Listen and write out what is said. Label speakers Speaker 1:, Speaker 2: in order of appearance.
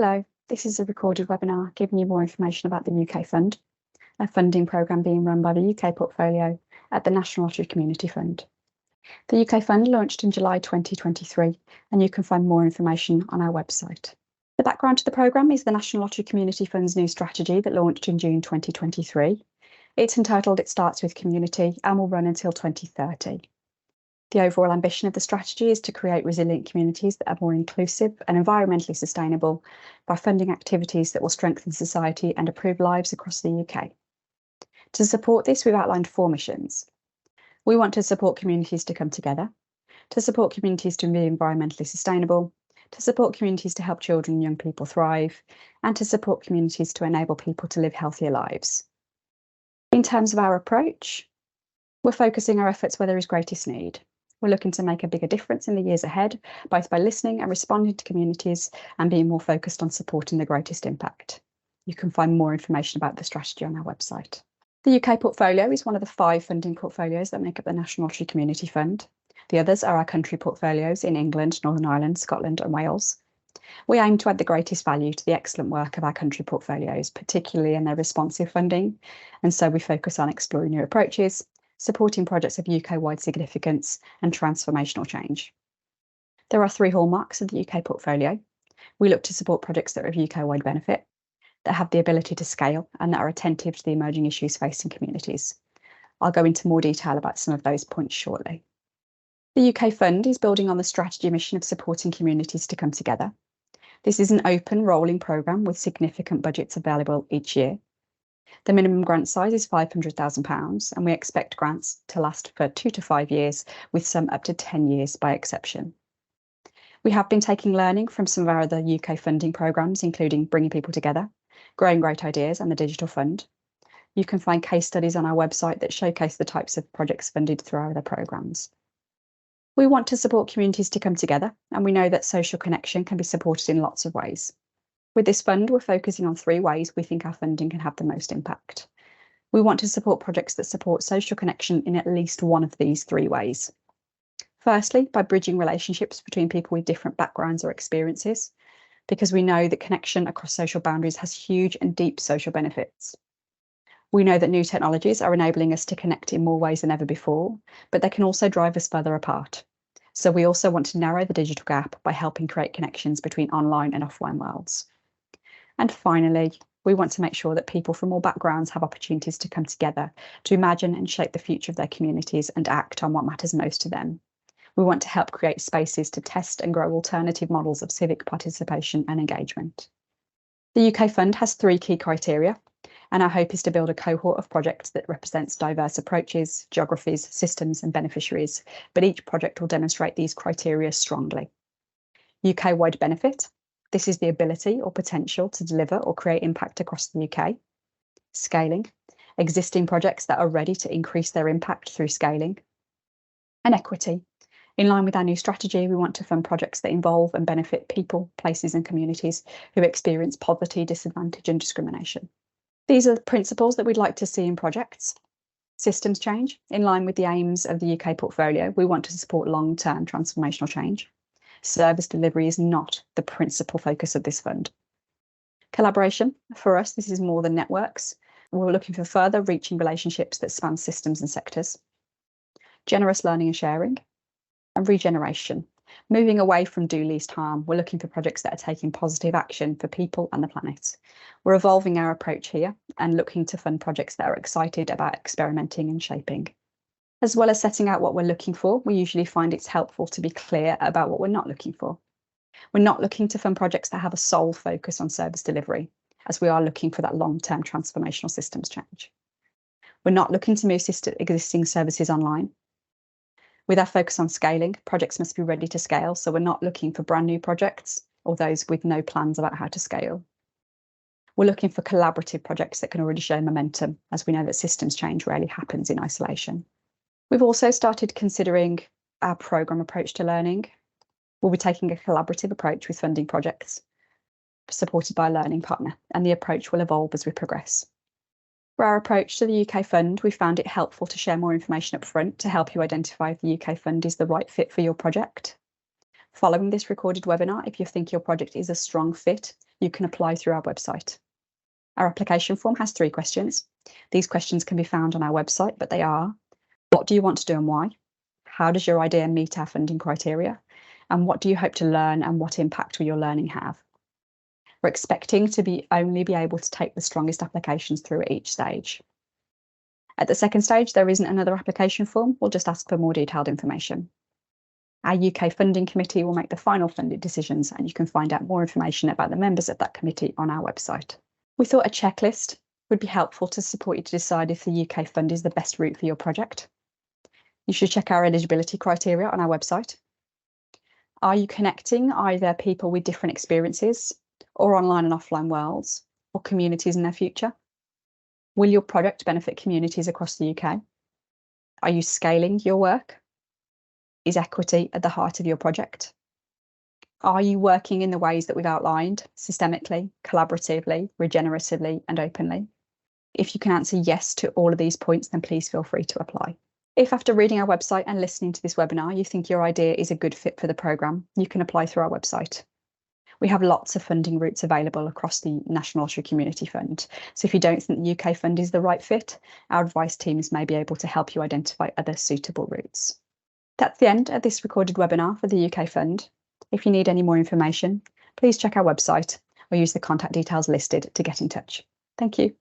Speaker 1: Hello, this is a recorded webinar giving you more information about the UK Fund, a funding programme being run by the UK Portfolio at the National Lottery Community Fund. The UK Fund launched in July 2023, and you can find more information on our website. The background to the programme is the National Lottery Community Fund's new strategy that launched in June 2023. It's entitled It Starts With Community and will run until 2030. The overall ambition of the strategy is to create resilient communities that are more inclusive and environmentally sustainable by funding activities that will strengthen society and improve lives across the UK. To support this, we've outlined 4 missions. We want to support communities to come together, to support communities to be environmentally sustainable, to support communities to help children and young people thrive, and to support communities to enable people to live healthier lives. In terms of our approach, we're focusing our efforts where there is greatest need. We're looking to make a bigger difference in the years ahead, both by listening and responding to communities and being more focused on supporting the greatest impact. You can find more information about the strategy on our website. The UK Portfolio is one of the 5 funding portfolios that make up the National Lottery Community Fund. The others are our country portfolios in England, Northern Ireland, Scotland and Wales. We aim to add the greatest value to the excellent work of our country portfolios, particularly in their responsive funding, and so we focus on exploring new approaches, supporting projects of UK-wide significance and transformational change. There are 3 hallmarks of the UK portfolio. We look to support projects that are of UK-wide benefit, that have the ability to scale, and that are attentive to the emerging issues facing communities. I'll go into more detail about some of those points shortly. The UK Fund is building on the strategy mission of supporting communities to come together. This is an open, rolling programme with significant budgets available each year. The minimum grant size is £500,000, and we expect grants to last for 2 to 5 years, with some up to 10 years by exception. We have been taking learning from some of our other UK funding programmes, including Bringing People Together, Growing Great Ideas and the Digital Fund. You can find case studies on our website that showcase the types of projects funded through our other programmes. We want to support communities to come together, and we know that social connection can be supported in lots of ways. With this fund, we're focusing on 3 ways we think our funding can have the most impact. We want to support projects that support social connection in at least one of these 3 ways. Firstly, by bridging relationships between people with different backgrounds or experiences, because we know that connection across social boundaries has huge and deep social benefits. We know that new technologies are enabling us to connect in more ways than ever before, but they can also drive us further apart. So we also want to narrow the digital gap by helping create connections between online and offline worlds. And finally, we want to make sure that people from all backgrounds have opportunities to come together to imagine and shape the future of their communities and act on what matters most to them. We want to help create spaces to test and grow alternative models of civic participation and engagement. The UK Fund has 3 key criteria, and our hope is to build a cohort of projects that represents diverse approaches, geographies, systems and beneficiaries, but each project will demonstrate these criteria strongly. UK-wide benefit. This is the ability or potential to deliver or create impact across the UK. Scaling, existing projects that are ready to increase their impact through scaling. And equity. In line with our new strategy, we want to fund projects that involve and benefit people, places and communities who experience poverty, disadvantage and discrimination. These are the principles that we'd like to see in projects. Systems change. In line with the aims of the UK portfolio, we want to support long-term transformational change. Service delivery is not the principal focus of this fund. Collaboration, for us, this is more than networks. We're looking for further reaching relationships that span systems and sectors. Generous learning and sharing. And regeneration. Moving away from do least harm, we're looking for projects that are taking positive action for people and the planet. We're evolving our approach here and looking to fund projects that are excited about experimenting and shaping. As well as setting out what we're looking for, we usually find it's helpful to be clear about what we're not looking for. We're not looking to fund projects that have a sole focus on service delivery, as we are looking for that long-term transformational systems change. We're not looking to move existing services online. With our focus on scaling, projects must be ready to scale, so we're not looking for brand new projects or those with no plans about how to scale. We're looking for collaborative projects that can already show momentum, as we know that systems change rarely happens in isolation. We've also started considering our programme approach to learning. We'll be taking a collaborative approach with funding projects supported by a learning partner, and the approach will evolve as we progress. For our approach to the UK Fund, we found it helpful to share more information up front to help you identify if the UK Fund is the right fit for your project. Following this recorded webinar, if you think your project is a strong fit, you can apply through our website. Our application form has 3 questions. These questions can be found on our website, but they are: what do you want to do and why? How does your idea meet our funding criteria? And what do you hope to learn, and what impact will your learning have? We're expecting to only be able to take the strongest applications through at each stage. At the second stage, there isn't another application form. We'll just ask for more detailed information. Our UK Funding Committee will make the final funding decisions, and you can find out more information about the members of that committee on our website. We thought a checklist would be helpful to support you to decide if the UK Fund is the best route for your project. You should check our eligibility criteria on our website. Are you connecting either people with different experiences, or online and offline worlds, or communities in their future? Will your product benefit communities across the UK? Are you scaling your work? Is equity at the heart of your project? Are you working in the ways that we've outlined, systemically, collaboratively, regeneratively, and openly? If you can answer yes to all of these points, then please feel free to apply. If after reading our website and listening to this webinar, you think your idea is a good fit for the programme, you can apply through our website. We have lots of funding routes available across the National Lottery Community Fund. So if you don't think the UK Fund is the right fit, our advice teams may be able to help you identify other suitable routes. That's the end of this recorded webinar for the UK Fund. If you need any more information, please check our website or use the contact details listed to get in touch. Thank you.